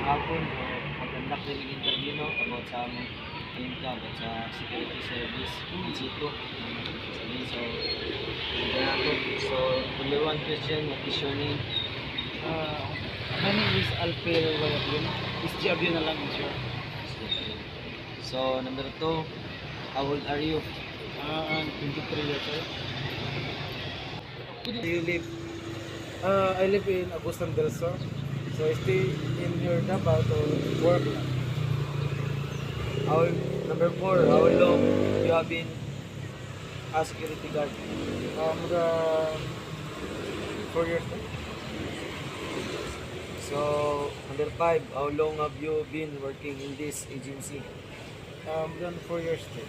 hapon o mag-conduct din ng interview no about sa among team ka about sa security service institute. So, so number one question, what is your name? Uh, my name is Alfil Wayablin. Is Javier na lang, sir. So number two, how old are you? I'm 23 years old. Do you live? I live in Agustin del Sur. So I stay in here Davao to work. How, number four, how long you have been a security guard? The 4 years now. So number five, how long have you been working in this agency? Then 4 years too.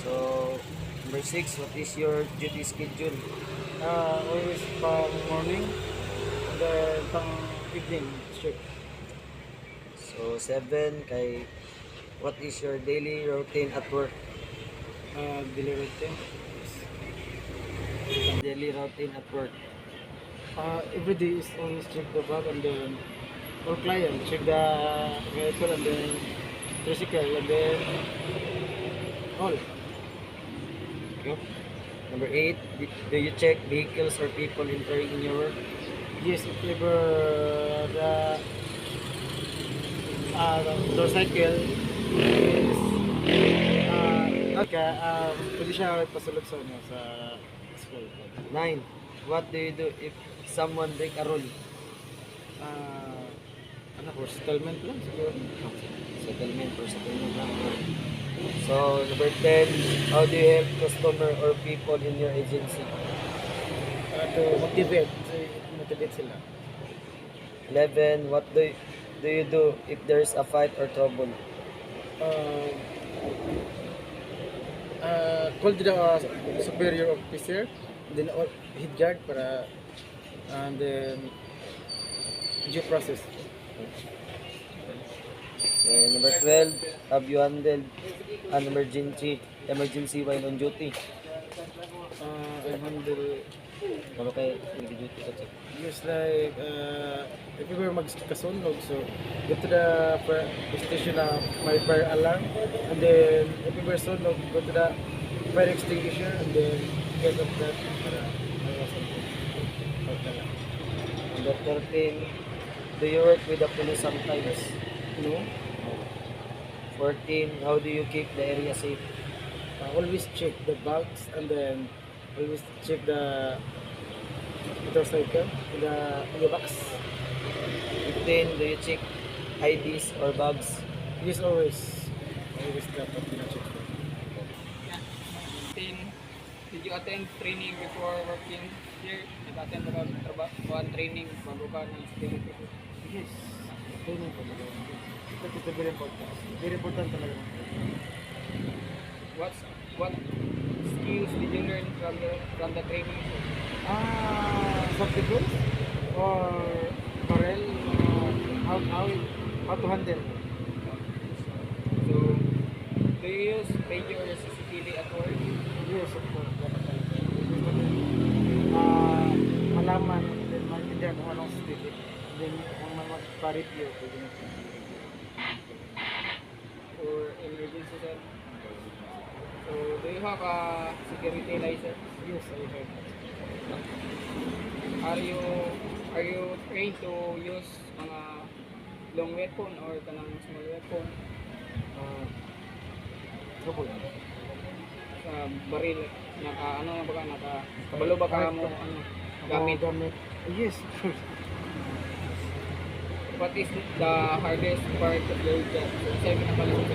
So number six, what is your duty schedule? Always from morning and then pang evening shift. So seven, kay what is your daily routine at work? Delivery time. Daily routine at work. Every day is always check the bag and then all client check the vehicle and then tricycle and then all. Okay. Number eight, do you check vehicles or people entering in your work? Yes, if ever the motorcycle is pwede siya pasulot sa ano sa school. Nine, what do you do if someone break a rule? Ano for settlement lang siguro. Settlement or settlement lang. So number 10, how do you help customer or people in your agency? To motivate, motivate sila. 11, what do you do if there's a fight or trouble? Call to the superior officer, then head guard para and then due process. And number 12, have you handled an emergency while on duty? I handle Ano kay duty ka check? just like if we were magkasunog, so go to the station na may fire alarm, and then if we were sunog, go to the fire extinguisher, and then get up that para Number 13, do you work with the police sometimes? no. 14, how do you keep the area safe? Always check the bags and then always check the motorcycle in the box. 15, do you check IDs or bags? Yes, always dapat check. 10. Did you attend training before working here? Nag-attend ka ng trabaho training bago ka ng security? Yes, training po talaga. Ito very important. Very important talaga. What skills did you learn from the training? Substitute or barrel, how to handle. So, do you use radio or CCTV at work? Yes, of course. Dapat talaga. Malaman, then maintindihan kung anong stick. Then, kung mag-pa-review, pwede na. For emergency sir? So, do you have a security license? Yes, I heard. Are you trained to use mga long weapon or kanang small weapon Trouble. sa baril? Ano na ba ka? Kabalo ba ka mo gamit? Gamit. Yes, of course. What is the hardest part of your job? So, sa'yo pinapalitan sa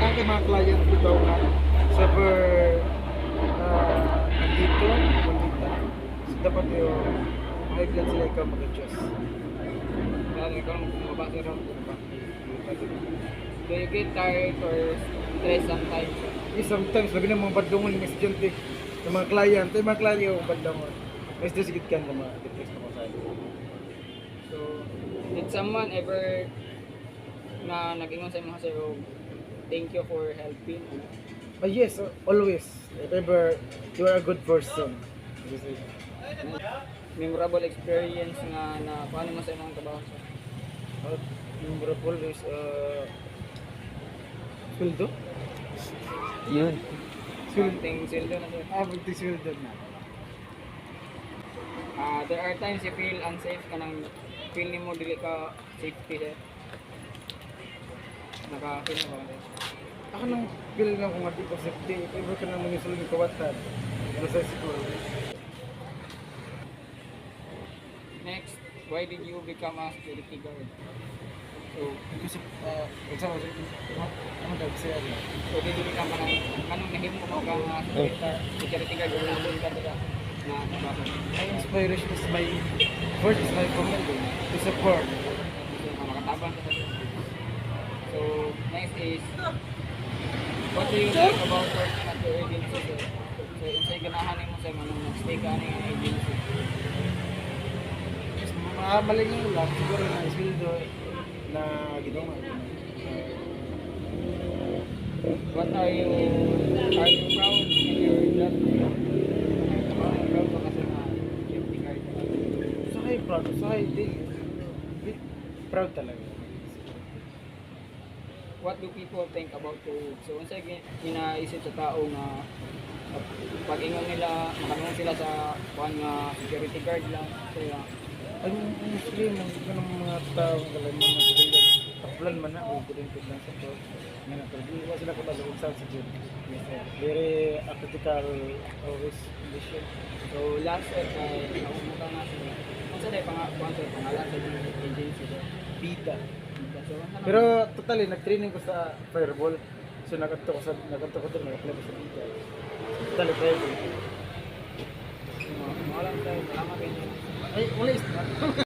Ang mga client ko daw na super dito, so dapat yung high blood sila ikaw mag-adjust. Lalo ikaw lang bumabasa rin. Do you get tired or stressed sometimes? Sometimes, labi ng mga badlongon yung estudyante, ng mga client, yung badlongon. May stress gid kan mga depress na mga sa'yo. So, did someone ever na nag-ingon sa mga sa'yo, thank you for helping? Yes, always. If ever you are a good person. memorable experience nga na paano mo sa imong trabaho sir? Memorable is sweldo? Yun. Something sildo na sir. Magti sweldo na. There are times you feel unsafe kanang feel nimo dili ka safety sir. Naka-feel mo ba? Sir? Ako nang feel lang kung hindi ko safety. Iba ka nang mangisul ng kawatan. Ano sa siguro? Next, why did you become a security guard? So, Kasi, example, ano daw siya? so did you become anong nahimo mo ka nga security guard or nandun ka dira na trabaho? My inspiration is my, first is my family. To support. So, makatabang ka sa dira. So, next is, what do you like about working at your agency? So, unsay ganahan nimo sa manong nag-stay ka ni agency? Maling lang, siguro na sweldo na ginawa. What are you proud in your job? Proud ka kasi na security guard. Sakay proud, sakay proud talaga. What do people think about your work? So, unsay ginaisip sa tao na pag ingon nila, makamong sila sa kuan nga security guard lang. So, Ang Muslim, ang mga tao, kalang mga civilian, takbulan man na, kung kulimpid lang sa court. Ngayon, pero di ba sila kabalawag sa security. Very critical always condition. so last set ay naumuta na sila. Unsa day pangalan sa agency sir? Bida. So, ano Pero totally, nag-training ko sa fireball. So nag-ato ko doon, nag-apply ko sa Bida. Totally fireball. mga lang tayo, salamat kayo. Ay, wala is